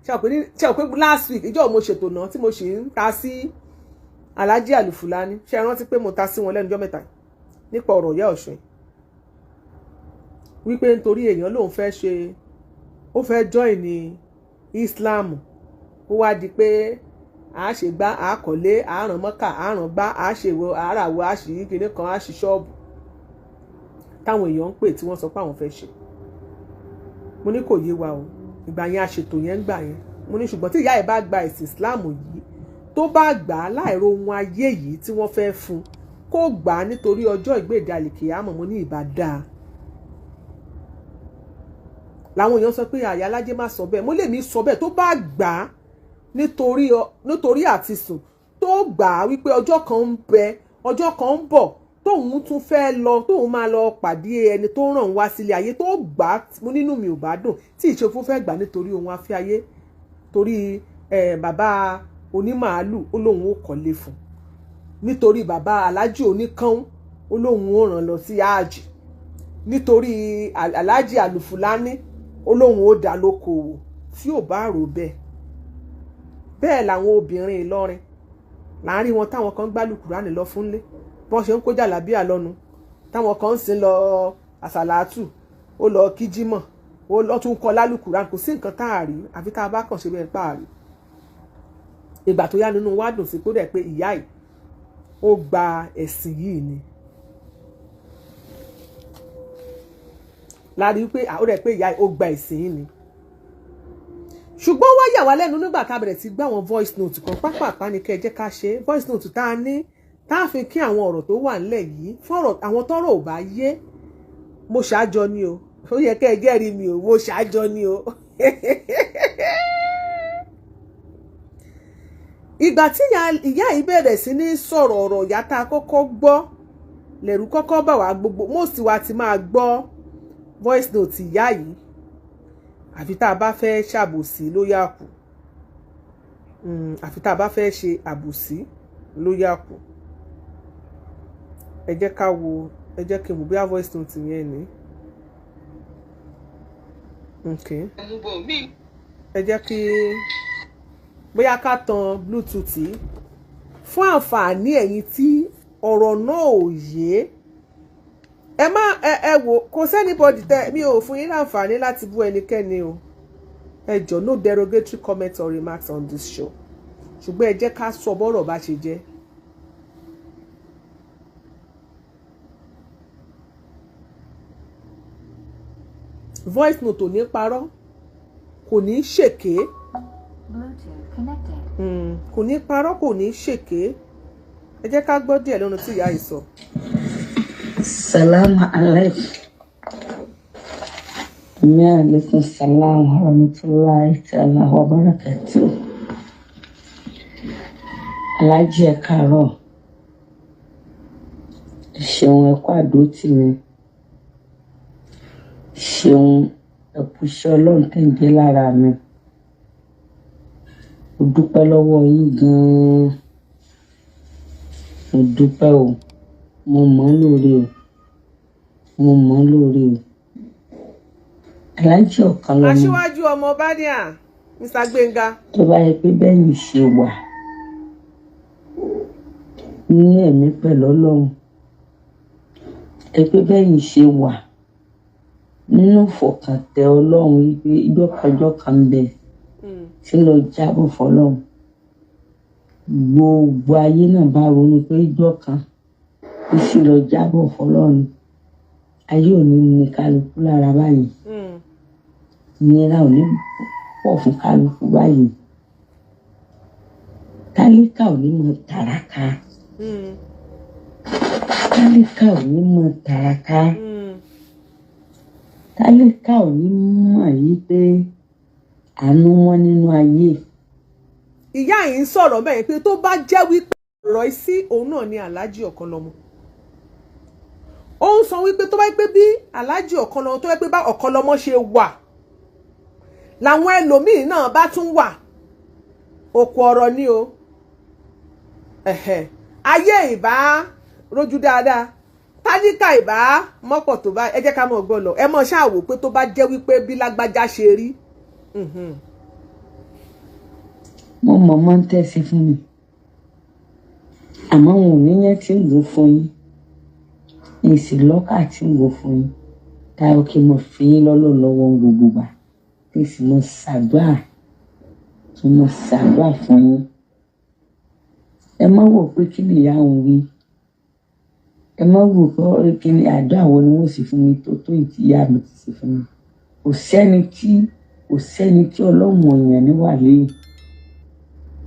ṣe pé last week ìjọ mo ṣètò náà tí mo ṣì ń ta sí Alhaji Alfulany ṣe rántí pé mo ta sí wọn lẹ́nu ọjọ́ mẹ́ta nípa ọ̀rọ̀ Iya Osun wípé nítorí èèyàn lòun fẹ́ ṣe ó fẹ́ join ní Islam ó wá di pé a ṣe gbá a kọ́lé a ràn mọ́kà a ràn gbá a ṣe wo àràwọ̀ a ṣì kíní kan a ṣì ṣọ́ọ̀bù táwọn èèyàn ń pè tí wọ́n sọ pé àwọn fẹ́ ṣe mo ní kò yé wa o ìgbà yẹn àṣetò yẹn ń gbà yẹn mo ní ṣùgbọ́n tí ìyá ẹ̀ bá gba ẹ̀sìn Islam yìí tó bá gbà á láìro ohun ayé yìí tí wọ́n fẹ́ fún kó gbà á nítorí ọjọ́ ìgbéde àlìkìyámọ̀ mo ní ìbá dáa làwọn èèyàn sọ pé Iyalaje má sọ bẹ́ẹ̀ mo lè mí sọ bẹ́ẹ̀ tó bá gbà á nítorí àti sùn tó gbà á wípé ọjọ́ kan ń bẹ ọjọ́ kan ń bọ̀ tóun tún fẹ́ lọ tóun máa lọ pàdé ẹni tó ràn wá sílé ayé tó gbà á mo nínú mi ò bá dùn tí ìṣòfò fẹ́ gbà nítorí ohun afẹ́ ayé torí bàbá onímàálù ó lóun ó kọ́lé fún nítorí bàbá aláàjì oníkán ó lóun ó ràn lọ sí ààjì nítorí Alhaji Alfulany ó lóun ó dá lókòwò tí ò bá rò bẹ́ẹ̀ làwọn obìnrin Ìlọrin láàrin wọn táwọn kan gbálù Kurani lọ fúnlé bọ́n ṣe ń kó jàlábíà lọ́nu táwọn kan ń sin lọ àsàlátù ó lọ kíjímọ̀ ó lọ tún kọ lálù Kurani kò sí nǹkan tá a rí àfi tá a bá kàn ṣe bẹ́ẹ̀ pa àrí ìgbà tó yá nínú wa dùn sí kó dẹ̀ pé ìyá yìí ó gba ẹ̀sìn yìí ni láàrin pé ó dẹ̀ pé ìyá yìí ó gba ẹ̀sìn yìí ni ṣùgbọ́n wá yà wá lẹ́nu nígbà tá a bẹ̀rẹ̀ sí gbá àwọn voice note kan pápápá ni kẹ́ ẹ jẹ́ ká ṣe voice note tá a ní tá a fi kí àwọn ọ̀rọ̀ tó wà nílẹ̀ yìí fọ́rọ̀ àwọn tọ́rọ̀ ò bá yé mo ṣáájọ ni o ó yẹ kẹ́ ẹ jẹ́rìí mi o mo ṣáájọ ni o. ìgbà tí ìyá yìí bẹ̀rẹ̀ sí ní sọ̀rọ̀ ọ̀rọ̀ ìyá tá a kọ́kọ́ gbọ́ lẹ̀rù kọ́kọ́ bà wá gbogbo most wa ti máa gbọ́ voice note ìyá yìí àfi tá a bá fẹ́ ṣàbòsí ló yà kù àfi tá a bá fẹ́ ṣe àbòsí ló yà kù ẹ jẹ́ ká wo ẹ jẹ́ kí n wò bí a voice note yẹn ní ẹ jẹ́ kí bóyá ká tan bluetooth fún àǹfààní ẹ̀yin tí ọ̀rọ̀ náà ò yé ẹ má ẹ wò kò sẹ́nibọ́dì tẹ mi ò fún yín láǹfààní láti bú ẹnikẹ́ni o ẹ jọ̀ọ́ no derogatory comments or remarks on this show ṣùgbọ́n ẹ jẹ́ ká sọ bọ́rọ̀ bá ṣe jẹ́. voice note ò ní parọ́ kò ní ṣèké kò ní parọ́ kò ní ṣèké ẹ jẹ́ ká gbọ́ díẹ̀ lọ́nà tí ìyá yìí sọ. Salamu alaikum. Wa alaikum salam wa rahmatullahi ta'ala wa barakatuh. Alhaji ẹ káàárọ̀. Ṣeun ẹ kú àdótì mi. Ṣeun ẹ kú iṣẹ́ Ọlọ́run tẹ́ ń jẹ́ lára mi. Mo dúpẹ́ lọ́wọ́ yín gan-an. Mo dúpẹ́ o. Mo mọ̀ lórí o. Mo mọ̀ lórí o. Alhaji ọ̀kan lọ́mọ. Aṣíwájú ọmọ Bádíà, Mr. Gbenga. Tó bá yẹ pé bẹ́ẹ̀ ni ṣe wà ní ẹ̀mí pẹ̀lú Ọlọ́run. Ẹ pé bẹ́ẹ̀ ni ṣe wà nínú ìfọ̀kàntẹ̀ Ọlọ́run wípé ìjọ́kànjọ́ kan ń bẹ tí lọ jábọ̀ fọlọ́run. Gbogbo ayé náà bá ronú pé ìjọ́ kan ó sì lọ jábọ̀ fọlọ́run. Ayé ò ní ní kálukú lára báyìí. Ìnira ò ní pọ̀ fún kálukú báyìí. Tálíkà ò ní mọ tàràkà. Tálíkà ò ní mọ tàràkà. Tálíkà ò ní mọ̀ yí pé àánú wọn nínú ayé. Ìyá yìí ń sọ̀rọ̀ bẹ́ẹ̀ pé tó bá jẹ́ wípé ọ̀rọ̀ sí òun náà ni Alhaji ọ̀kan lọ́mọ. Ó ń sọ wípé tó bá pé bí Alhaji ọ̀kan lọ́mọ tó bá pé bá ọ̀kan lọ́mọ ṣe wà làwọn ẹlòmíì náà bá tún wà òkú ọ̀rọ̀ ni o ayé ìbá rójú dáadáa tálíkà ìbá mọ́pọ̀ tó bá ẹ jẹ́ ká mọ̀ gbọ́ lọ ẹ mọ̀ ṣáà wò pé tó bá jẹ́ wípé bí lágbájá ṣe rí. mo mọ̀ mọ́ ń tẹ̀sí fún mi àmọ́ wọn ò níyẹn tí ń wò fún yín èsì lọ́kà tí ń wò fún yín táyọ̀ kí mo fi yín lọ́lọ́ lọ́wọ́ gbogbo gbà tí sì mo ṣàdúrà fún yín ẹ má wò pé kí ni ìyá òun wí ẹ má wò pé kí ni àdúrà wo ni wọ́n sì fún mi tó ìtì ìyá mi ti sì fún mi kò sẹ́ni tí ọlọ́run ọ̀yàn níwà lẹ́yìn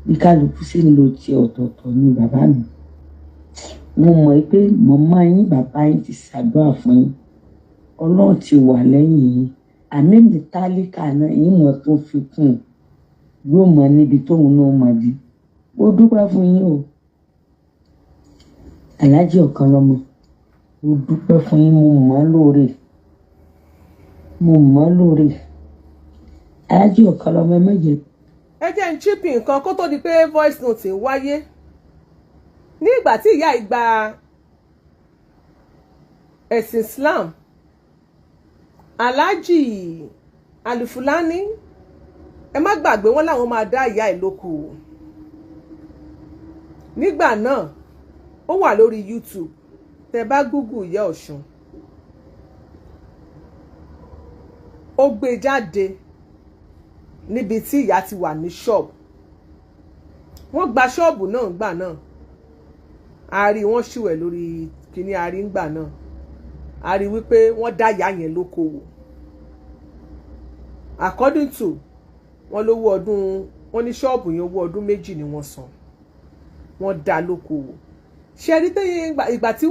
bí kálukú sí ń lo ti ọ̀tọ̀ọ̀tọ̀ ní bàbá mi mo mọ̀ pé màmá yín bàbá yín ti ṣàdúrà fún yín ọlọ́run ti wà lẹ́yìn yín àmì mi tálíkà náà yín mọ̀ tó fi kún yóò mọ̀ níbi tóun náà mọ̀ bí ó dúpẹ́ fún yín o Àlájì ọ̀kan lọ́mọ ó dúpẹ́ fún yín mo mọ̀ lóore Àlájì ọ̀kan lọ́mọ ẹ mẹ́jẹ. ẹ jẹ́ ń chípì nǹkan kó tó di pé voice note wáyé ní ìgbà tí ìyá ìgbà ẹ̀sìn Islam Alhaji Alfulany ẹ má gbàgbé wọn láwọn máa dá ìyá ẹ̀ lóko nígbà náà ó wà lórí YouTube tẹ bá Google Iya Osun ó gbé jáde níbi tí ìyá ti wà ní ṣọ́ọ̀bù wọ́n gba ṣọ́ọ̀bù náà gbà náà a rí wọ́n ṣùwẹ̀ lórí kíní a rí ńgbà náà a rí wípé wọ́n dá ìyá yẹn lókòwò according to wọ́n lówó ọdún wọ́n ní ṣọ́ọ̀bù yẹn owó ọdún 2 ni wọ́n san wọ́n dá lókòwò ṣe rí tẹ́yìn ìgbà tí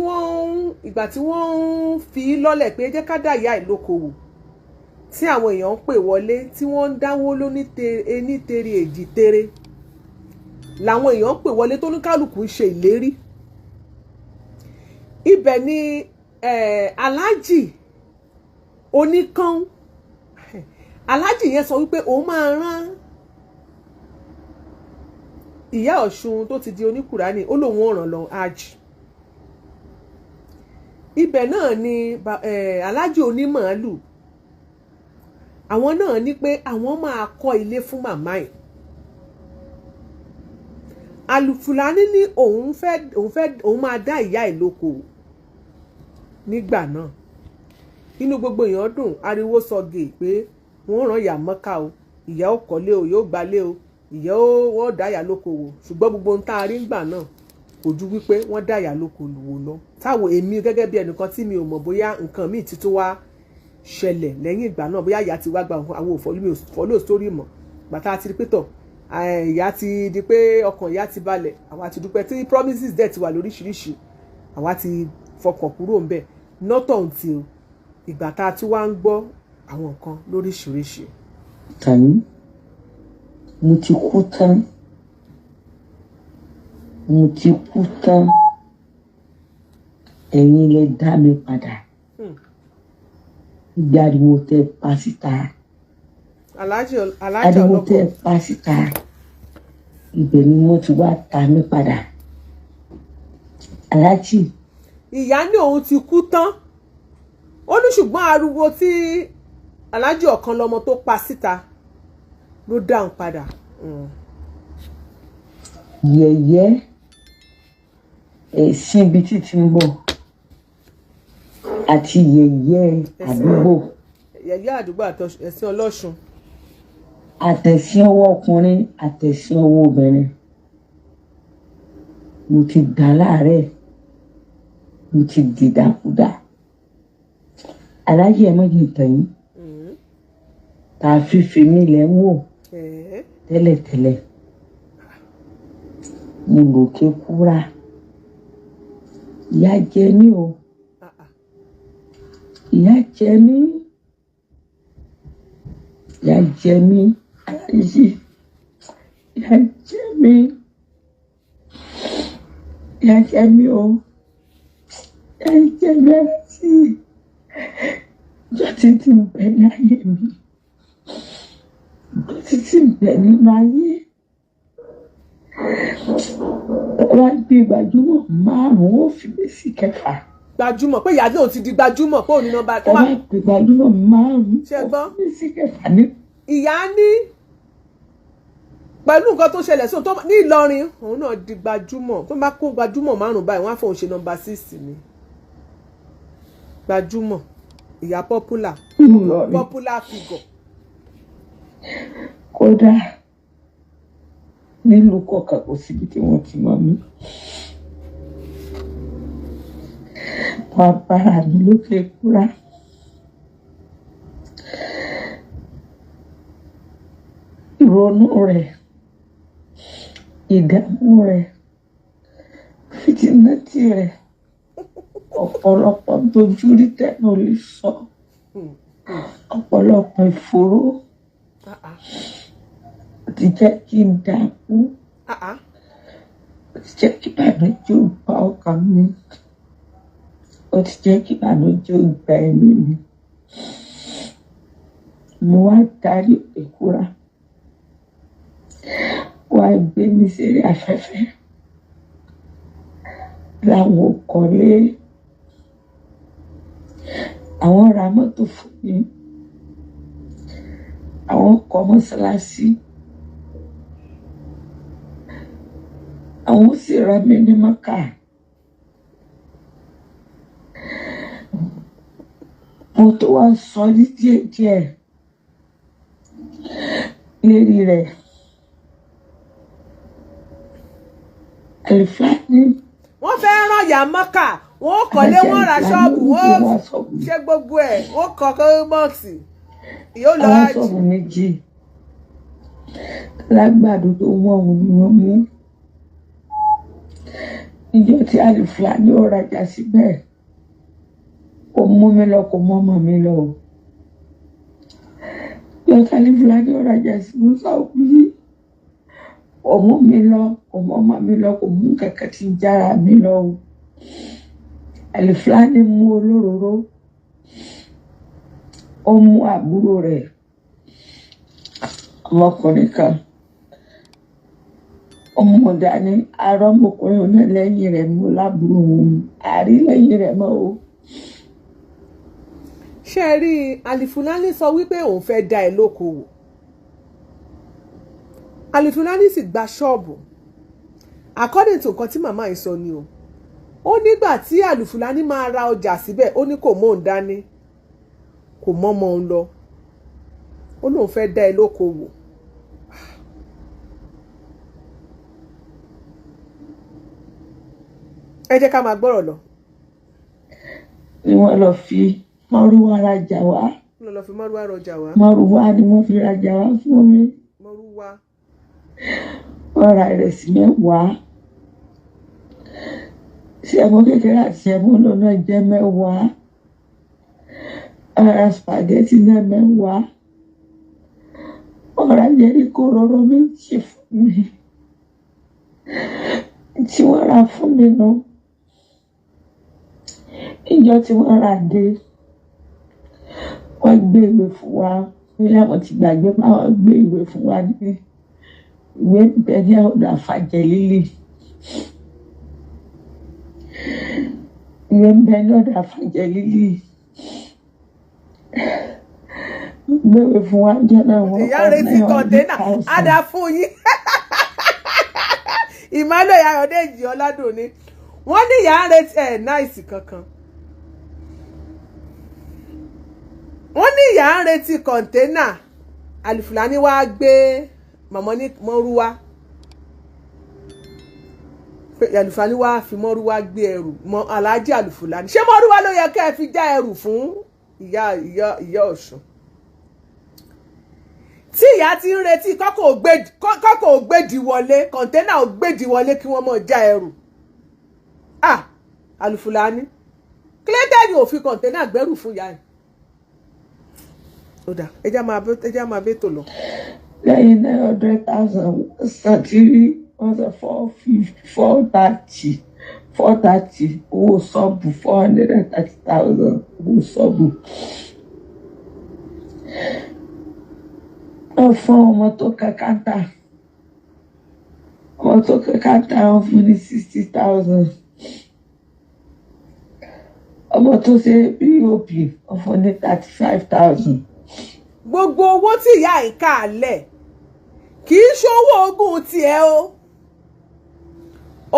wọ́n ń fi lọ́lẹ̀ pé jẹ́ ká dá ìyá ẹ̀ lókòwò tí àwọn èèyàn ń pè wọlé tí wọ́n ń dáwó lóní tere èjì tere làwọn èèyàn ń pè wọlé tó ní kálukú ń ṣe ìlérí ibẹ̀ ni Alhaji oníkan Alhaji yẹn sọ wípé òun máa rán Iya Osun tó ti di oníkùránì ó lóun ò ràn lọ hajj ibẹ̀ náà ni Alhaji onímàálù àwọn náà ní pé àwọn máa kọ́ ilé fún màmá ẹ̀ Alfulany ní òun máa dá ìyá ẹ̀ lóko nígbà náà inú gbogbo èèyàn dùn ariwo sọgè pé wọ́n rán ìyá mọ́ká o ìyá ó kọ́lé o yóò gbalé o ìyá wọ́n dá ìyá lóko wò ṣùgbọ́n gbogbo ohun tá a rí ńgbà náà kò ju wípé wọ́n dá ìyá lóko wò lọ táwọn èmi gẹ́gẹ́ bí ẹnìkan tí mi ò mọ̀ bóyá nǹkan míì ti tún wá ṣẹlẹ̀ lẹ́yìn ìgbà náà bóyá ìyá ti wá gba àwọn òfòlù sórí mọ̀ bàtà àti pé tọ̀ ìyá ti di pé ọkàn ìyá ti balẹ̀ àwa ti dúpẹ́ tí promises dẹ̀ ti wà lóríṣiríṣi àwa ti fọkàn kúrò ńbẹ̀ not until ìgbà tá a tún wá ń gbọ́ àwọn nǹkan lóríṣiríṣi. tàbí mo ti kú tán ẹ̀yin lẹ dá mi padà ariwo tẹ pa síta ariwo tẹ pa síta ibẹ̀ ni wọ́n ti wá ta mí padà Alhaji. ìyá ní òun ti kú tán ó ní ṣùgbọ́n ariwo tí Alhaji ọ̀kan lọ́mọ tó pa síta ló dáhùn padà. yẹ̀yẹ́ ẹ̀sìn ibi títí ń bọ̀ àti yẹ̀yẹ́ àdúgbò. yẹ̀yẹ́ àdúgbò ẹ̀sìn ọlọ́ṣun. àtẹ̀sìn ọwọ́ ọkùnrin àtẹ̀sìn ọwọ́ obìnrin. mo ti dà láàárẹ̀ mo ti dìdàkudà. Alhaji ẹ̀ mọ́jì tẹ̀yìn tá a fífi mí lẹ̀ ń wò tẹ́lẹ̀tẹ́lẹ̀ mo lòkè kúra ìyà jẹ mí o ìyà jẹ mí Alhaji ìyà jẹ mí o ìyà jẹ mí Alhaji jọ́tí tí ń bẹ ní ayé mi jọ́tí tí ń bẹ nínú ayé wá gbé gbajúmọ̀ 5 ó fi mí sí 6 gbajúmọ̀ pé ìyá náà ti di gbajúmọ̀ pé òní nọ́mbà tó máa pè gbajúmọ̀ márùn-ún ṣe gbọ́ sí kẹfà ní. ìyá ní pẹ̀lú nǹkan tó ṣẹlẹ̀ sóun tó ní Ìlọrin òun náà di gbajúmọ̀ tó bá kó gbajúmọ̀ márùn-ún báyìí wọ́n á fòun ṣe nọ́mbà 6 ni gbajúmọ̀ ìyá popular figure. kódà nílùú kọ̀ọ̀kan kò síbi tí wọ́n ti mọ̀ mí. bàbá mi ló fi kúra. ìrònú rẹ̀ ìdààmú rẹ̀ fìtínátì rẹ̀ ọ̀pọ̀lọpọ̀ tójú rí tẹ́nu lè sọ ọ̀pọ̀lọpọ̀ ìfòró ti jẹ́ kí n dààmú ó ti jẹ́ kí ìbànújẹ́ ó bá ọkàn mi ó ti jẹ́ kí ìbànújẹ́ ó gba ẹ̀mí mi. mo wá darí ìkúra wá gbé mi sílé afẹ́fẹ́ láwọn ò kọ́lé àwọn ra mọ́tò fún mi àwọn kọ́ mọ́sálásí àwọn sì ra mi ní Mákà. mo tó wá sọ ní díẹ̀díẹ̀ lérí rẹ̀. Alfulany. wọ́n fẹ́ rán ìyá Mákà wọ́n kọ́lé wọ́n ra ṣọ́ọ̀bù wọ́n ṣe gbogbo ẹ̀ wọ́n kọ́ bọ́ọ̀sì yóò lọ àwọn ṣọ́ọ̀bù méjì lágbàdo tó wọ́n òun ni wọ́n mú. ìjọ tí Alfulany ó rajà síbẹ̀ kò mú mi lọ kò mú ọmọ mi lọ. ìjọ tí Alfulany ó rajà síbẹ̀ sáwọ́ yìí kò mú mi lọ kò mú ọmọ mi lọ kò mú kẹ̀kẹ́ tí ń jára mi lọ. Alfulany mú olóróró ó mú àbúrò rẹ̀ ọmọkùnrin kan ọmọ dání arọ́mọkùnrin náà lẹ́yìn rẹ̀ mú lábúrò òun àrí lẹ́yìn rẹ̀ mọ́ o. ṣé ẹ rí Alfulany sọ wípé òun fẹ́ dá ẹ lókòwò Alfulany sì gba ṣọ́ọ̀bù according to nǹkan tí màmá yìí sọ ni o ó nígbà tí Alfulany máa ra ọjà síbẹ̀ ó ní kò mọ̀ òun dání kò mọ́mọ òun lọ ó lóun fẹ́ dá ẹ lókòwò. ẹ jẹ́ ká máa gbọ́rọ̀ lọ. ni wọ́n lọ fi mọ́rúwá rajà wá. wọ́n lọ fi mọ́rúwá rajà wá. mọ́rúwá ni wọ́n fi rajà wá fún mi. mọ́rúwá. wọ́n ra ìrẹsì 10. sẹ́mo kékeré àti sẹ́mo lọ́nà jẹ́ 10. wọ́n ra spaghetti náà 10. wọ́n ra jẹ́ríkò rọ́rọ́ 2 fún mi. tí wọ́n ra fún mi náà. ìjọ tí wọ́n rà dé wọ́n gbé ìwé fún wa bóyá wọ́n ti gbàgbé pé wọ́n gbé ìwé fún wa ní ìwé bẹ́ẹ̀ ní ọ̀dọ̀ Àfàjẹ́lílì ìwé bẹ́ẹ̀ ní ọ̀dọ̀ Àfàjẹ́lílì gbé ìwé fún wa jẹ́ náà wọ́n ìyá retí kọ̀ǹténà àdá fún yín ìmọ̀lẹ̀ Ayọ̀dèjì Ọládùn ni wọ́n ní ìyá retí náìsì kankan. wọ́n ní ìyá ń retí kọ̀ǹténà Alfulany wá gbé màmá ní mọ́rúwá pé Alfulany wá fi mọ́rúwá gbé ẹrù mọ́ Alhaji Alfulany ṣé mọ́rúwá ló yẹ kẹ́ ẹ fi já ẹrù fún ìyá Ọ̀ṣun tí ìyá ti ń retí kọ́kọ́ ò gbèdì wọlé kọ̀ǹténà ò gbèdì wọlé kí wọ́n mọ̀ já ẹrù Alfulany kílẹ̀dẹ́ni ò fi kọ̀ǹténà gbẹ́rù fún ìyá ẹ̀. Oda, ẹja máa bẹ́ tò lọ. lẹ́yìn 900,000 sàtírí wọ́n sọ 430 owó sọ́ọ̀bù 430,000 owó sọ́ọ̀bù. wọ́n fún ọmọ tó kàkàtà wọ́n fún ní 60,000. ọmọ tó ṣe pop ọ̀fọ̀ ní 35,000. gbogbo owó tí ìyá ẹ̀ kà lẹ̀ kì í ṣòwò ogún tiẹ̀ o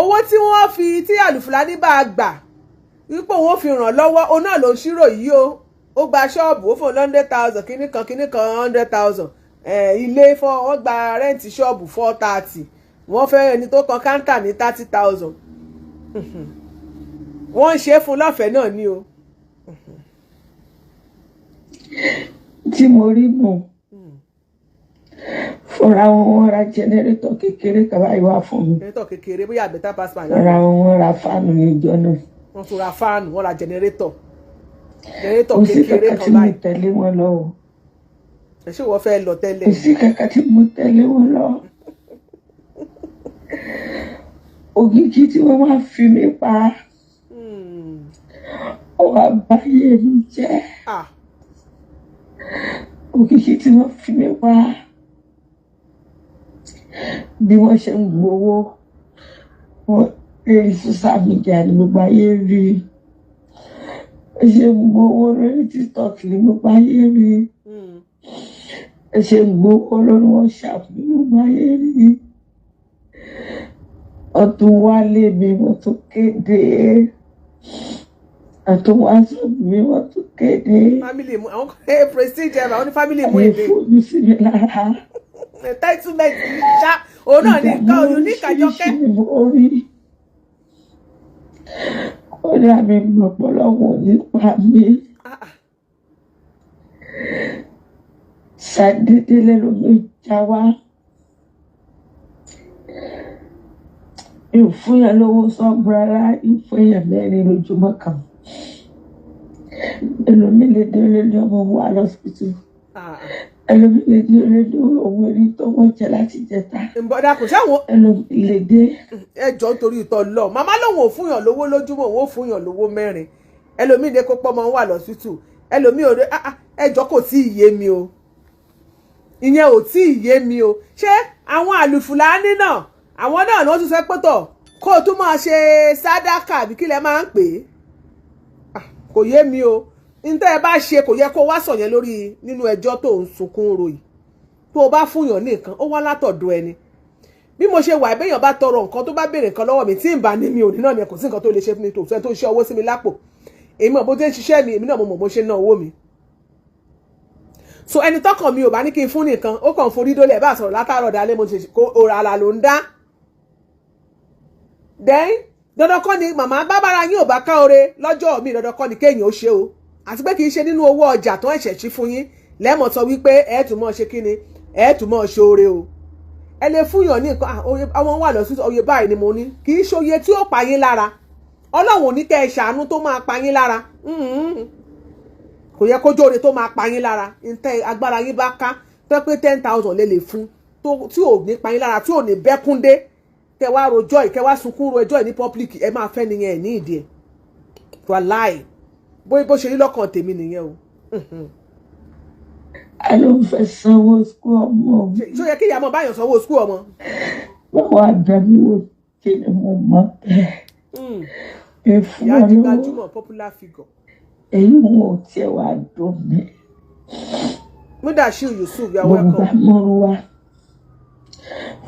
owó tí wọ́n fi tí Alfulany bá gbà wípé òun fi ràn lọ́wọ́ òun náà ló ń ṣírò yìí o ó gba ṣọ́ọ̀bù ó fún 100,000 kíní kan 100,000 ilé fún wọ́n gba rẹ́ǹtì ṣọ́ọ̀bù 430 wọ́n fẹ́ ẹni tó kan káńtà ní 30,000 wọ́n ń ṣe é fún lọ́fẹ̀ẹ́ náà ni o. tí mo rí mọ̀ fúnra wọn ra jẹnẹrétọ̀ kékeré kan báyìí wá fún mi. jẹnẹrétọ̀ kékeré bóyá better pass by. fúnra wọn ra fáànù níjọ náà. wọ́n tún ra fáànù wọ́n ra jẹnẹrétọ̀ kékeré kan báyìí. kò sí kankan tí mo tẹ̀lé wọn lọ o. ẹ ṣé wọ́n fẹ́ lọ tẹ́lẹ̀. kò sí kankan tí mo tẹ̀lé wọn lọ. ògìgì tí wọ́n wá fi mí pa ó wá báyé mi jẹ́. ògìgì tí wọ́n fi mí pa bí wọ́n ṣe ń gbowó wọ́n lórí social media ní gbogbo ayé rí ṣe ń gbowó lórí TikTok ní gbogbo ayé rí ṣe ń gbowó lórí WhatsApp ní gbogbo ayé rí ọtún wálé mi wọ́n tún kéde ọtún wá sọ́ọ̀bù mi wọ́n tún kéde. family mu àwọn prestige àwọn ní family mu èdè. àwọn ìfòyún sí mi lára. entitlement ṣá òun náà ní nǹkan òun ní kàjọkẹ́. ó dà mí mọ̀ pọ̀lọ́wọ́ nípa mi. ṣàdédé lẹ́nu mi já wá. ìfúnyàn lówó sọ́bùrárá ìfúnyàn mẹ́rin lójúmọ́ kan. ẹlòmí lè dé lórí ọmọ wa lọ́sibítù. ẹlòmí lè dé lórí owó orí tó wọ́n jẹ láti jẹta. ìbọ̀dà kò sáwọn. ẹlòmí lè dé. ẹjọ́ nítorí ìtọ́ lọ màmá lòun ò fúnyàn lówó lójúmọ́ òun ò fúnyàn lówó mẹ́rin ẹlòmí lè kó pọ́ ọmọ wà lọ́sibítù ẹlòmí ò ẹjọ́ kò tí ì yé mi o ìyẹn ò tí ì yé mi o ṣé àwọn Alfulany náà àwọn náà ni wọ́n tún sọ pé tọ̀ kó o tún máa ṣe sádàkà àbí kí lẹ máa ń pè é kò yé mi o níta ẹ bá ṣe kò yẹ kó wá sọ yẹn lórí nínú ẹjọ́ tó ń sunkún ròyìn tó o bá fúnyàn ní nǹkan ó wá látọ̀dọ̀ ẹni bí mo ṣe wà béèyàn bá tọrọ nǹkan tó bá béèrè nǹkan lọ́wọ́ mi tí ń bá ní mi ò ní náà ni kò sí nǹkan tó lè ṣe fún mi tó fẹ́ tó ń ṣe owó sí mi lápò èmi mọ̀ bó ti ń ṣiṣẹ́ mi èmi náà mo mọ̀ bó ṣe ná owó mi so ẹni tọkàn mi ò bá ní kí n fún nìkan ó kàn forí dólẹ̀ bá sọ̀rọ̀ látàárọ̀ dalẹ́ mo ṣe kó òràlà ló ń dá then dandan kọ́ ni màmá bábára yín ò bá ká ore lọ́jọ́ mi dandan kọ́ ni kéèyàn ó ṣe o àti pé kì í ṣe nínú owó ọjà tó ẹ̀ṣẹ̀ sí fún yín lẹ́mọ̀ sọ wípé ẹ̀ tún mọ̀ ṣe kí ni ẹ̀ tún mọ̀ ṣe oore o ẹ lè fúnyàn ní nǹkan àwọn wà lọ sí oye báyìí ni mo ní kì í ṣe oye tí ó pa yín lára ọlọ́run ò ní kẹ́ ẹ ṣàánú tó máa pa yín lára kò yẹ kó jóore tó máa pa yín lára ntẹ agbára yín bá ká tó pé 10,000 lè fún tí ò ní pa yín lára tí ò ní bẹ́kúndé kẹ wá rojọ́ ì kẹ wá sunkún ro ẹjọ́ ì ní public ẹ máa fẹ́ nìyẹn ẹ̀ ní ìdí ẹ̀ wà láì bó ṣe rí lọ́kàn tèmi nìyẹn o. a ló ń fẹ́ sanwó skul ọmọ. ṣó yẹ kí ìyá ọmọ báyọ̀ sanwó skul ọmọ. báwo àgbàmí wo kí ni mo mọ bẹ́ẹ̀. ìyá ti gbajúmọ̀ popular figure. èyí wọn ò tiẹ̀ wá dùn mí. Mudashiru Yusuf, you are welcome. mo gbà mọ́rúwá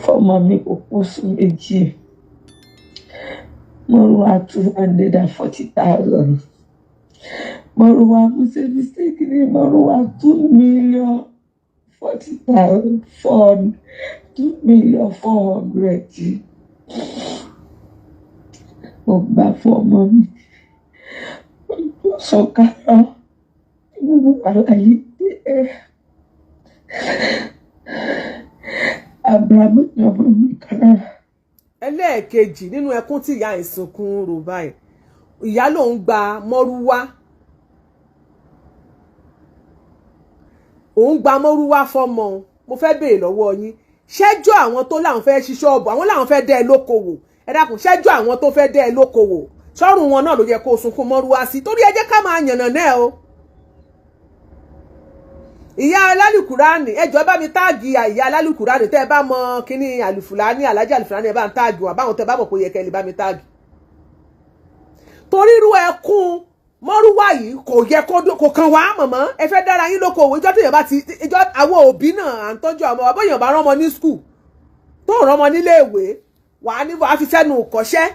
fọmọ mi kò pósù méjì mọ́rúwá 240,000 mọ́rúwá mo ṣe mistake ní mọ́rúwá 2,040,000 fund 2,400,000 mo gbà fọmọ mi sọ̀kàrà gbogbo àlàyé Abraham ní ọmọ mi kan náà. ẹlẹ́ẹ̀kejì nínú ẹkún tí ìyá ìsunkún rò báyìí ìyá lòun gba mọ́rúwá òun gba mọ́rúwá fọ́mọ mo fẹ́ béèrè lọ́wọ́ yín ṣẹ́jọ́ àwọn tó láwọn fẹ́ ṣí ṣọ́ọ̀bù àwọn láwọn fẹ́ dẹ́ ẹ lókòwò ẹ dákun ṣẹ́jọ́ àwọn tó fẹ́ dẹ́ ẹ lókòwò sọ́run wọn náà ló yẹ kó o sunkún mọ́rúwá sí torí ẹ jẹ́ ká máa yànnà náà o. ìyá alálùkùránì ẹjọ́ bá mi táàgì ìyá alálùkùránì tẹ́ ẹ bá mọ kíní Alfulany alájà Alfulany ẹ bá ń táàgì wọn báwọn tẹ́ bá mọ̀ pé ó yẹ kẹ́ ẹ lè bá mi táàgì. torí irú ẹkún mọ́rúwá yìí kò yẹ kó kan wá mọ̀mọ́ ẹ fẹ́ dára yín lókòwò ìjọ́ tèèyàn bá ti ìjọ́ àwọn òbí náà à ń tọ́jú ọmọ wa bóyá bá rán ọmọ ní skul tó rán ọmọ nílé ìwé wàá fi sẹ́nu kọ́ṣẹ́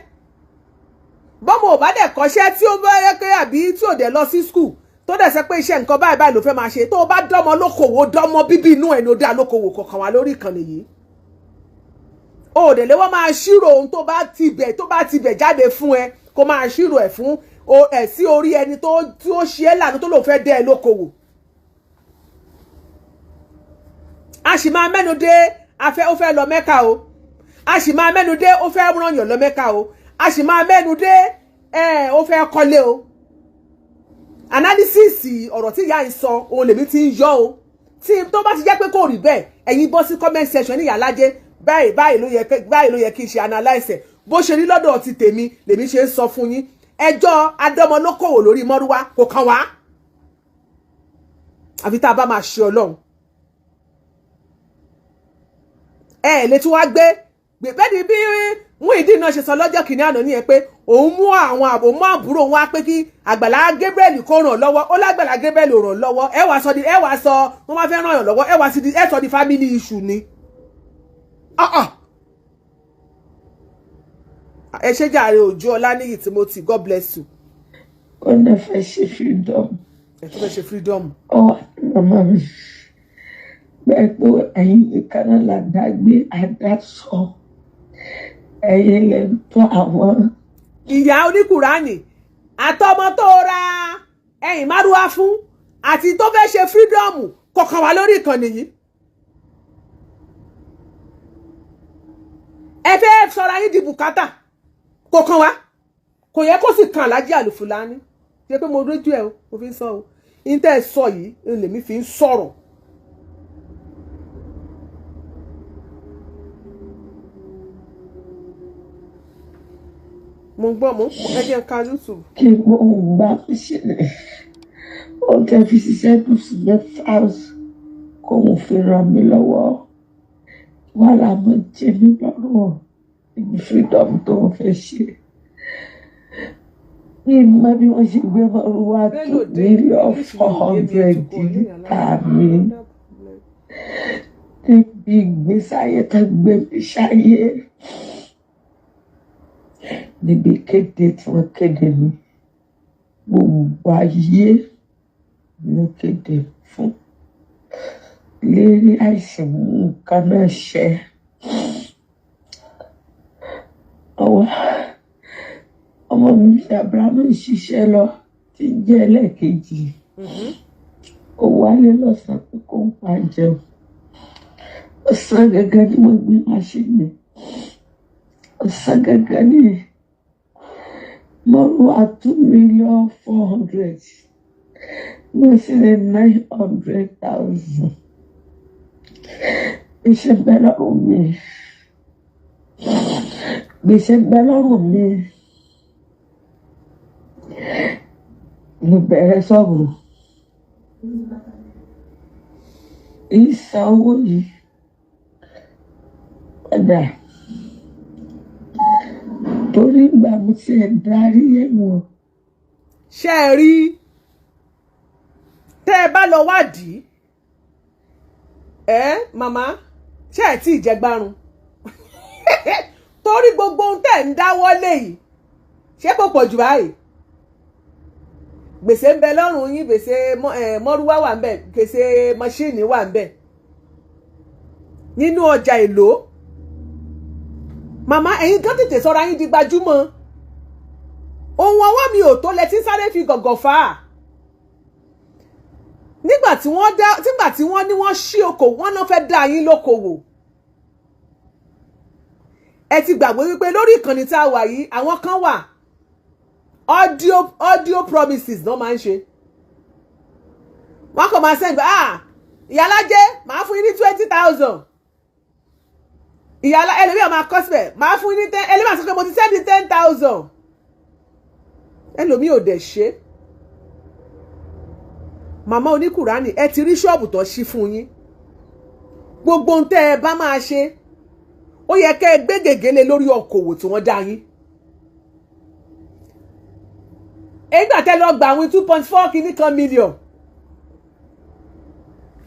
bọ́mọ ò bá dẹ̀ kọ́ṣẹ́ tí ó bá yẹ pé àbí tí ò dẹ̀ lọ sí skul tó dẹ̀ sẹ́ pé iṣẹ́ nǹkan báyìí báyìí ló fẹ́ máa ṣe tó bá dọ́mọ lókòwò dọ́mọ bíbí inú ẹ̀ ló dá lókòwò kọ̀ọ̀kan wá lórí ìkànnì yìí o dẹ̀ lé wọ́n máa ṣírò ohun tó bá ti bẹ̀ jáde fún ẹ kó máa ṣírò ẹ̀ fún ẹ̀ sí orí ẹni tí ó ṣe é lànà tó lò fẹ́ dẹ́ ẹ lókòwò a sì máa mẹ́nu dé ó fẹ́ lọ Mẹ́kà o a sì máa mẹ́nu dé ó fẹ́ ràn yàn lọ Mẹ́kà o a sì máa mẹ́nu dé ó fẹ́ kọ́lé o analysis ọ̀rọ̀ tí ìyá yìí sọ òun lèmi ti ń yọ o tí tó bá ti jẹ́ pé kò rí bẹ́ẹ̀ ẹ̀yin bọ́ sí comment section ní Iyalaje báyìí ló yẹ kí n ṣe analyse ẹ̀ bó ṣe rí lọ́dọ̀ ti tèmi lèmi ṣe ń sọ fún yín ẹjọ́ adọ́mọlókòwò lórí mọ́rúwá kò kàn wá àfi tá a bá máa ṣe Ọlọ́run lè tún wá gbé bẹ́ẹ̀ni bí Muyideen náà ṣe sọ lọ́jọ́ kìíní àná nìyẹn pé òun mú àbúrò wọn wá pé kí Àgbàlá Gabriel kó ràn lọ́wọ́ ó lágbàlá Gabriel ò ràn lọ́wọ́ ẹ wá sọ wọ́n máa fẹ́ ràn yàn lọ́wọ́ ẹ sọ di family issue ni ẹ ṣe jàre Òjó Ọláníyì Timothy God bless you. ó ní fẹ́ ṣe freedom. ẹ tó fẹ́ ṣe freedom. Màmá mi bẹ́ẹ̀ pé ẹ̀yin nìkan náà là dágbé àdásọ ẹ̀yin lè tọ́ àwọn. ìyá oníkùránì àtọmọ tó ra ẹ̀yìn márùwá fún àti tó fẹ́ ṣe freedom kọ̀ọ̀kan wá lórí ìkànnì yìí. ẹ fẹ́ sọra yín di bùkátà kọ̀ọ̀kan wá kò yẹ kó sì kan Alhaji Alfulany ṣe pé mo rójú ẹ o mo fi ń sọ o ìtẹ́ ẹ sọ yìí lèmi fi ń sọ̀rọ̀. mo gbọ́ mo ẹ jẹ́ ká YouTube. kí mo gbà fi ṣẹlẹ̀ ó tẹ́ fi ṣiṣẹ́ tó sì yẹ fáwọn kó mo fi ràn mí lọ́wọ́ wà láàmú jẹ mí lọ́rùn ibi freedom tó ń fẹ́ ṣe. mi mọ bí wọ́n ṣe gbé mọ́rúwá tó $1,400,000 níta mi níbi ìgbésáyé tó gbé mi ṣáyé níbi kéde tí wọ́n kéde mi gbogbo ayé ló kéde fún lérí àìsàn nǹkan náà ṣe ọmọ mi Abrahamu ṣiṣẹ́ lọ tí jẹ́ ẹlẹ́ẹ̀kejì ó wálé lọ́sàn-án pé kó ń pa jẹun ọ̀sán gẹ́gẹ́ ni wọ́n gbé máṣíìnì ọ̀sán gẹ́gẹ́ ni mọ́rúwá $2,400,000 mo sì lè $900,000 gbèsè bẹ́ẹ̀ lọ́rùn mi mo bẹ̀rẹ̀ sọ́ọ̀bù ìsan owó yìí padà torí ìgbà mo ti ẹ̀ darí ẹ̀wọ̀n. ṣé ẹ rí tẹ́ ẹ bá lọ wádìí màmá ṣé ẹ tí ì jẹgbárun torí gbogbo ohun tẹ́ ń dáwọ́ lé yìí ṣé kò pọ̀ jù báyìí gbèsè ń bẹ lọ́rùn yín gbèsè mọ́rúwá wà ń bẹ gbèsè mọ́ṣíìnì wà ń bẹ nínú ọjà èlò màmá ẹ̀yin kan tètè sọra yín di gbajúmọ̀ ohun ọwọ́ mi ò tó lẹ tí sáré fi gọ̀gọ̀ fà á nígbà tí wọ́n ní wọ́n ṣí okòwò wọ́n náà fẹ́ dá yín lókòwò ẹ ti gbàgbé wípé lórí ìkànnì tá a wà yìí àwọn kan wà audio promises náà máa ń ṣe wọ́n kàn máa send Iyalaje máa fún yín ní 20,000 ẹlòmíràn máa kọ́ síbẹ̀ máa fún yín ní 10 ẹlòmíràn sọ pé mo ti send 10,000 ẹlòmíràn ò dẹ̀ ṣe màmá oníkùránì ẹ ti rí ṣọ́ọ̀bù tó ṣí fún yín gbogbo ohun tẹ́ ẹ bá máa ṣe ó yẹ kẹ́ ẹ gbé gègéle lórí okòwò tí wọ́n dá yín ìgbà tẹ́ lọ gbà àwọn 2.4 kìíní kan million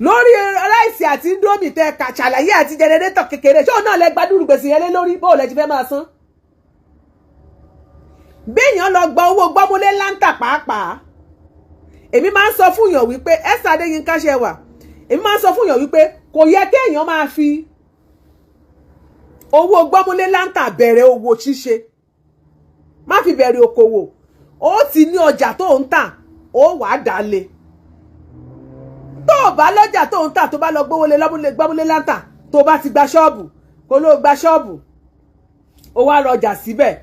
lórí ráìsì àti indomie tẹ́ ka ṣàlàyé àti jẹnẹrétọ̀ kékeré ṣé òun náà lẹ gbádùn gbèsè yẹn lé lórí bó lẹ ti fẹ́ máa san. béèyàn lọ gba owó gbọ́múlé láńtà pàápàá èmi máa ń sọ fún yàn wípé Esther Adéyínká ṣe wà èmi máa ń sọ fún yàn wípé kò yẹ kéèyàn máa fi owó gbọ́múlé láńtà bẹ̀rẹ̀ owó ṣíṣe má fi bẹ̀rẹ̀ okòwò ó ti ní ọjà tó ń tà ó wàá dálé tó o bá lọ́jà tó ń tà tó bá lọ gbọ́múlé láńtà tó bá ti gba ṣọ́ọ̀bù kó ló gba ṣọ́ọ̀bù ó wá rọjà síbẹ̀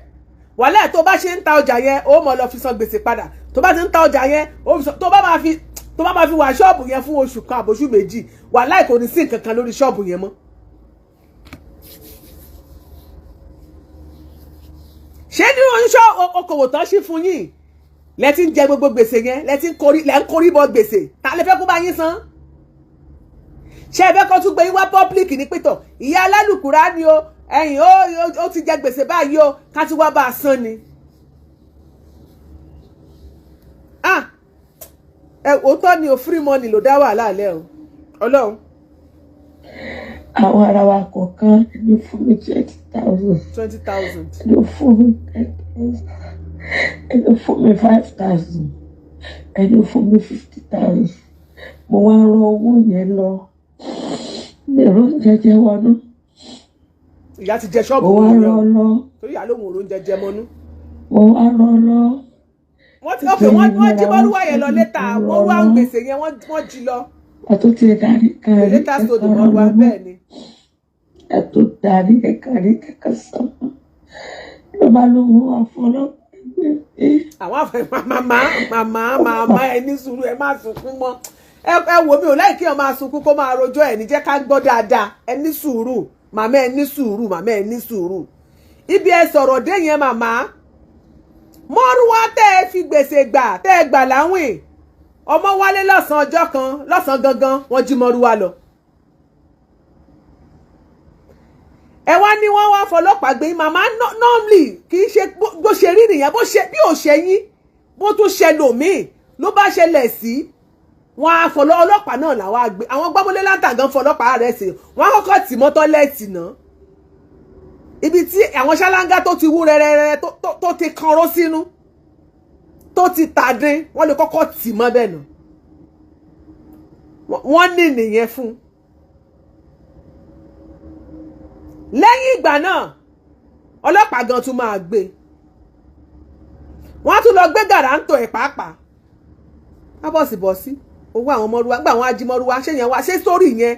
wàhálà tó bá ṣe ń ta ọjà yẹn ó mọ̀ lọ fi san gbèsè padà tó bá ti ń ta ọjà yẹn tó bá máa fi wà ṣọ́ọ̀bù yẹn fún oṣù kan àbóṣù méjì wàhálà kò ní sí nǹkan kan lórí ṣọ́ọ̀bù yẹn mọ́. ṣé ní oníṣọ́ okòwò tán ṣí fún yín lẹ ti ń jẹ gbogbo gbèsè yẹn lẹ ń korí bọ gbèsè ta lẹ fẹ́ kó bá yín san. ṣé ẹ fẹ́ kó tún gbé yín wá public ní pẹ̀tọ̀ ìyá alálùkùrá ni o ẹ̀yìn ó ti jẹ gbèsè báyìí o ká tún wá bá a san ni. òótọ́ ni o free money ló dá wàhálà lẹ́ o ọlọ́run. àwọn ará wa kọ̀ọ̀kan ló fún mi 20,000. 20,000. ló fún mi 10,000. ló fún mi 5,000. ló fún mi 50,000. mo wá rán owó yẹn lọ èrò jẹjẹ wọnú. ìyá ti jẹ ṣọ́ọ̀bù mo wá rán lọ. torí ìyá lóhùn òrò ń jẹjẹ mọ́nú. mo wá rán lọ. wọ́n jí mọ́rúwá yẹn lọ létà wọ́n wá ń gbèsè yẹn wọ́n jí lọ. ẹ̀tọ́ ti darí kárí létà sódò mọ́rúwá bẹ́ẹ̀ ni. ẹ̀tọ́ darí kárí kẹ́kẹ́ sọ́mọ́ ló bá lóhùn àfọlọ́pẹ́. àwọn àfẹ màmá ẹ ní sùúrù ẹ má sunkún mọ́ ẹ wò mí ò láì kí ọ máa sunkún kó máa rojọ́ ẹ ní jẹ́ ká gbọ́ dáadáa ẹ ní sùúrù màmá ẹ ní sùúrù màmá ẹ ní sùúrù ibi ẹ sọ̀rọ̀ dé yẹn màmá mọ́rúwá tẹ́ ẹ fi gbèsè gbà tẹ́ ẹ gbà láwìn ọmọ wálé lọ́sàn-án ọjọ́ kan lọ́sàn-án gangan wọ́n jí mọ́rúwá lọ. ẹ wá ní wọ́n wá fọlọ́pàá gbé màmá normally kì í ṣe bó ṣe rí nìyẹn bí ò ṣe yín bó tún ṣe lòmíì ló bá ṣẹlẹ̀ sí wọn á fọlọ́ ọlọ́pàá náà làwọn àgbẹ̀ àwọn gbọ́mọlé látàgán fọlọ́pàá rẹ̀ sí wọn á kọ́kọ́ tì mọ́ tọ́lẹ́ẹ̀tì náà ibi tí àwọn ṣáláńgá tó ti wú rẹ́rẹ́rẹ́ tó ti kanró sínú tó ti tàdín wọ́n lè kọ́kọ́ tì mọ́ bẹ́ẹ̀ náà wọ́n ní nìyẹn fún. lẹ́yìn ìgbà náà ọlọ́pàá gan tún máa gbé wọ́n á tún lọ gbé gàrántò ẹ̀ pàápàá á bọ̀sibọ̀sí owó àwọn ọmọrúwa gbà àwọn ajímọrúwa ṣé yẹn wá ṣé sórí yẹn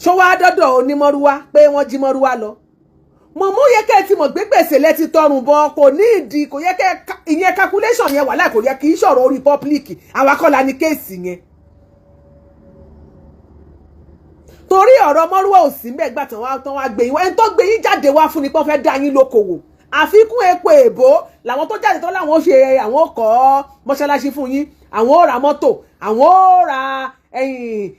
ṣó wá dọ́dọ̀ onímọrúwa pé wọ́n jí mọrúwa lọ mọ̀mú yẹ kẹ́ ẹ ti mọ̀ gbé gbèsè lẹ́ti tọrùn bọ̀ kò ní ìdí kò yẹ kẹ́ ìyẹn calculation yẹn wà láì kò yẹ kì í ṣọ̀rọ̀ orí public àwakọ́lá ní kéèsì yẹn torí ọ̀rọ̀ mọ́rúwá ò sí mbẹ́ gbà tán wá gbé yín ẹni tó gbé yín jáde wá fún ni pé wọ́n fẹ́ dá yín lókòwò àfikún epo èbó làwọn tó jáde tán láwọn ṣe àwọn kọ́ mọ́ṣáláṣí fún yín àwọn ó ra mọ́tò àwọn ó ra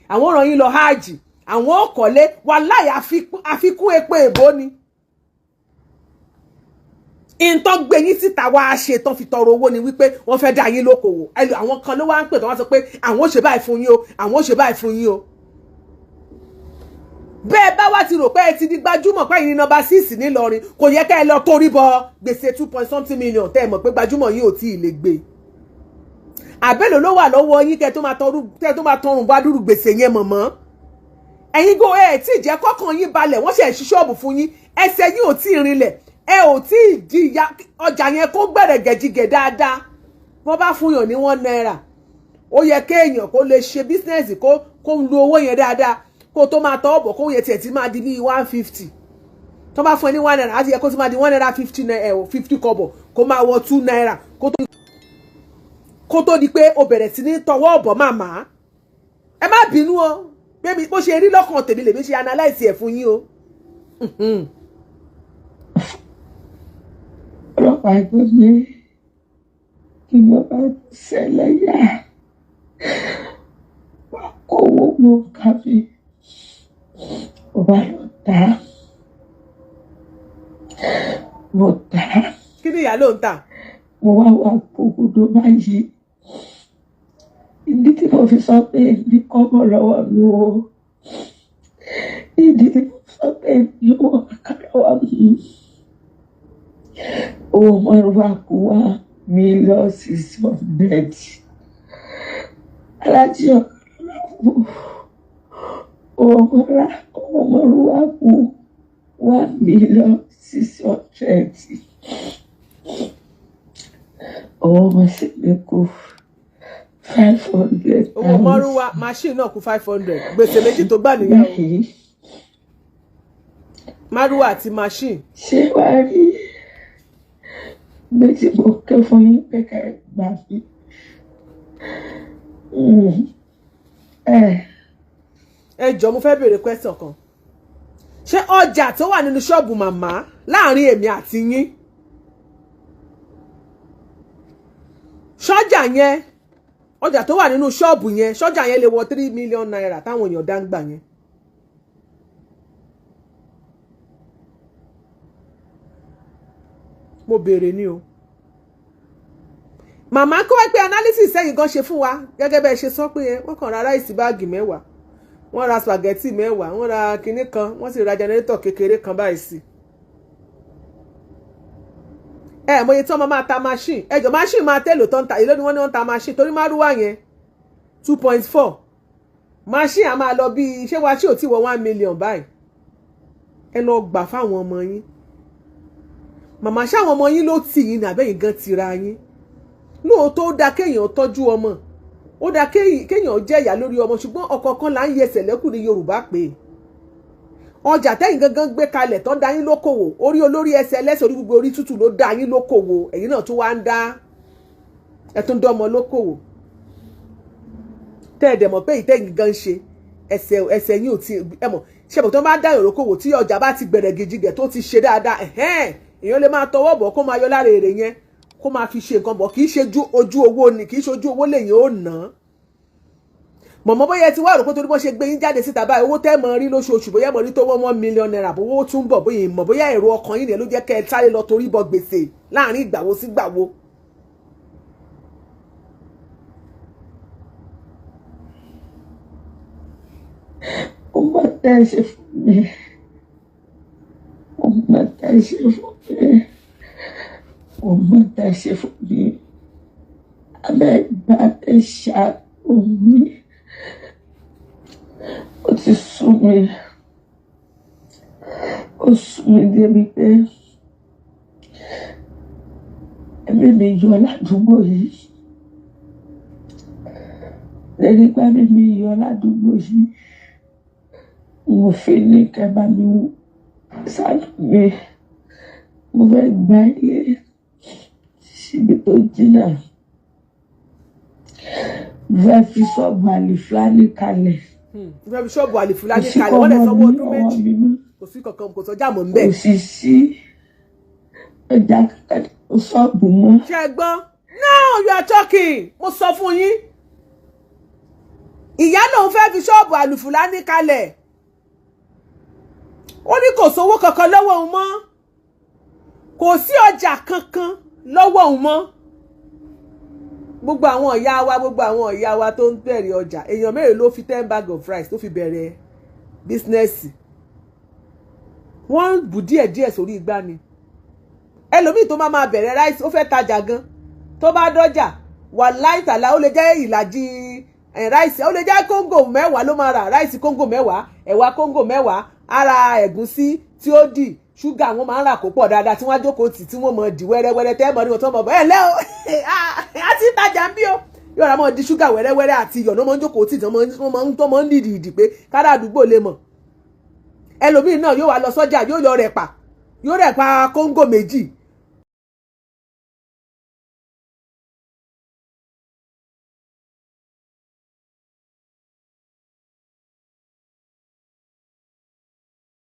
àwọn ó ràn yín lọ hajj àwọn ó kọ́lé wàláhì àfikún epo èbó ni ìntọ́ gbé yín síta wá ṣe tán fi tọrọ owó ni wípé wọ́n fẹ́ dá yín lókòwò àwọn kan ló wá ń pè tán wá sọ pé àwọn ó ṣe báyìí fún yín o àwọn ó ṣe báyìí fún yín o bẹ́ẹ̀ bá wá ti rò pé ẹ ti di gbajúmọ̀ pé ẹ̀yin ní nọ́mbà 6 nílọrin kò yẹ ká ẹ lọ torí bọ gbèsè 2.something million tẹ́ ẹ mọ̀ pé gbajúmọ̀ yín ò tí ì lè gbé àbẹ́lò ló wà lọ́wọ́ yín kẹ́ tó máa tọrùn bá dúró gbèsè yẹn mọ̀mọ́ ẹ̀yin go ẹ̀ tí ì jẹ́ kọ́kàn yín balẹ̀ wọ́n ṣe ṣí ṣọ́ọ̀bù fún yín ẹsẹ̀ yín ò tí ì rinlẹ̀ ẹ ò tí ì di ọjà yẹn kó gbẹ̀rẹ̀ gẹ̀jigẹ̀ dáadáa wọ́n bá fún yàn ní £1 ó yẹ kéèyàn kó lè ṣe bísínẹ́sì kó lu owó yẹn dáadáa kó tó máa tọ́ ọ̀bọ̀ kó yẹ tiẹ̀ ti máa di bíi 150 tó bá fún ẹ ní £1 á ti yẹ kó ti máa di £1.50 kọ́bọ̀ kó máa wọ £2 kó tó di pé o bẹ̀rẹ̀ sí ní tọwọ́ ọ̀bọ̀ màmá ẹ má bínú o bébí bó ṣe rí lọ́kàn tèmi lèmi ṣe analyse ẹ̀ fún yín o. ọlọ́pàá ẹgbẹ́ mi kí wọ́n bá ṣẹlẹ̀ yá wọ́n kó owó mọ́ kábí wà lọ tà mo tà. kí ni ìyá ló ń tà. mo wá wà gbogbo báyìí ìdí tí mo fi sọ pé ní kọ́bọ̀ lọ́wọ́ mi o ìdí tí mo sọ pé ní wọ́n lọ́wọ́ mi owó mọ́rùwá kú wá $1,600,000 alájí owó mọ́rùwá kú $1,600,000 owó mọ́sílẹ̀ kú 500. owó mọ́rùwá machine náà kú 500 gbèsè méjì tó gbà nìyẹn o márùwá àti machine. ṣé wàá rí méjì mo kẹ́ fún yín pẹ́kẹ́ gbà mí. ẹ jọ̀ọ́ mo fẹ́ béèrè question kan ṣé ọjà tó wà nínú ṣọ́ọ̀bù màmá láàrin èmi àti yín ṣọ́jà yẹn ọjà tó wà nínú ṣọ́ọ̀bù yẹn ṣọ́jà yẹn lè wọ 3 million naira táwọn èèyàn dá ń gbà yẹn. mo béèrè ni o màmá kó wá pé analysis sẹ́yìn gan ṣe fún wa gẹ́gẹ́ bẹ́ẹ̀ ṣe sọ pé wọ́n kàn ra ráìsì báàgì 10 wọ́n ra spaghetti 10 wọ́n ra kinní kan wọ́n sì ra generator kékeré kan báyìí sí. Mo yẹ tí wọ́n máa ta machine ẹjọ́ machine máa tẹ́lò tó ń ta èló ni wọ́n ní wọ́n ta machine torí márùwá yẹn 2.4 machine a máa lọ bí ṣé wá tí ò tí wọ 1 million báyìí. Ẹ lọ gbà fáwọn ọmọ yín màmá ṣáwọn ọmọ yín ló tì yín ní àbẹ́yìn gan tira yín lóòótọ́ ó dáa kéèyàn tọ́jú ọmọ ó dáa kéèyàn jẹ́ ìyá lórí ọmọ ṣùgbọ́n ọ̀kọ̀ọ̀kan là ń yẹsẹ̀ lẹ́kùn ní Yorùbá pé ọjà tẹ́yìn gangan gbé kalẹ̀ tó dá yín lókòwò orí olórí ẹsẹ̀ ẹlẹ́sẹ̀ orí gbogbo orí tútù ló dá yín lókòwò ẹ̀yin náà tún wá ń dá ẹ̀tún dọ́mọ lókòwò tẹ́ ẹ̀ dẹ̀ mọ̀ pé ìtẹ́yìn gan ṣe ẹsẹ̀ yín ò ti ẹ̀ mọ̀ ṣẹ̀bọ̀ tó bá dá yín lókòwò tí ọjà bá ti gbẹ̀rẹ̀ gidi tó ti ṣe dáadáa èèyàn lè máa tọwọ́ bọ̀ kó máa yọ lára èrè yẹn kó máa fi ṣe nǹkan bọ̀ kì í ṣe ojú owó ni kì í ṣe ojú owó lèyìn ó ná mọ̀mọ́ bóyá ti wá rò pé torí bó ṣe gbé yín jáde síta báyìí owó tẹ́ mọ̀ rí lóṣooṣù bóyá mọ̀ rí tó wọ́n 1 million naira bówó tún bọ̀ bóyá ìmọ̀ bóyá èrò ọkàn yín ló jẹ́ kẹ́ ẹ sáré lọ torí bọ gbèsè láàrin ìgbàwo sí gbàwo. ó má tẹ́ ẹ ṣe fún mi ó má tẹ́ ẹ ṣe fún mi ó má tẹ́ ẹ ṣe fún mi abẹ́gbà ẹ ṣàánú mi ó ti sú mi ó sú mi débi pé ẹ̀mí mi yọ ládùúgbò yìí lẹ́yìn pé ẹ̀mí mi yọ ládùúgbò yìí mo fi ní kẹ́ bá mi ṣàánú mi mo fẹ́ gba ilé síbi tó jìnnà mo fẹ́ fi ṣọ́ọ̀bù Alfulany kalẹ̀. Mo fẹ́ fi ṣọ́ọ̀bù Alfulany kalẹ̀ wọ́n lè sanwó ọdún méjì kò sí kankan kò sọjá mọ́ ń bẹ̀. kò sì sí ọjà kankan ṣọ́ọ̀bù mọ́. ṣe gbọ́ now you are talking mo sọ fún yín ìyá lòun fẹ́ fi ṣọ́ọ̀bù Alfulany kalẹ̀ ó ní kò sówó kankan lọ́wọ́ òun mọ́ kò sí ọjà kankan lọ́wọ́ òun mọ́ gbogbo àwọn ìyá wa tó ń bẹ̀rẹ̀ ọjà èèyàn mélòó ló fi 10 bag of rice tó fi bẹ̀rẹ̀ bísínẹ́sì wọ́n bù díẹ̀ sórí igbá ni ẹlòmíì tó máa bẹ̀rẹ̀ rice ó fẹ́ tajà gan tó bá dọ́jà wà láìtàlá ó lè jẹ́ ìlàjì rice ó lè jẹ́ kóńgò 10 ló máa rà rice kóńgò 10 ẹ̀wà kóńgò 10 ara ẹ̀gúsí tí ó dì ṣúgà wọn máa ń rà kó pọ̀ dáadáa tí wọ́n á jókòó tì tí wọ́n mọ̀ di wẹ́rẹ́wẹ́rẹ́ tẹ́ mọ̀ ní wọn tó mọ̀ bọ́ ẹ̀ lẹ́ o àti ìtajà ń bí o yóò rà mọ́ di ṣúgà wẹ́rẹ́wẹ́rẹ́ àti iyọ̀ ní wọ́n máa ń jókòó tì tí wọ́n máa ń dìdì ìdì pé kára àdúgbò lè mọ̀ ẹlòmíì náà yóò wá lọ sọ́jà yóò yọ rẹ̀pà kóńgò 2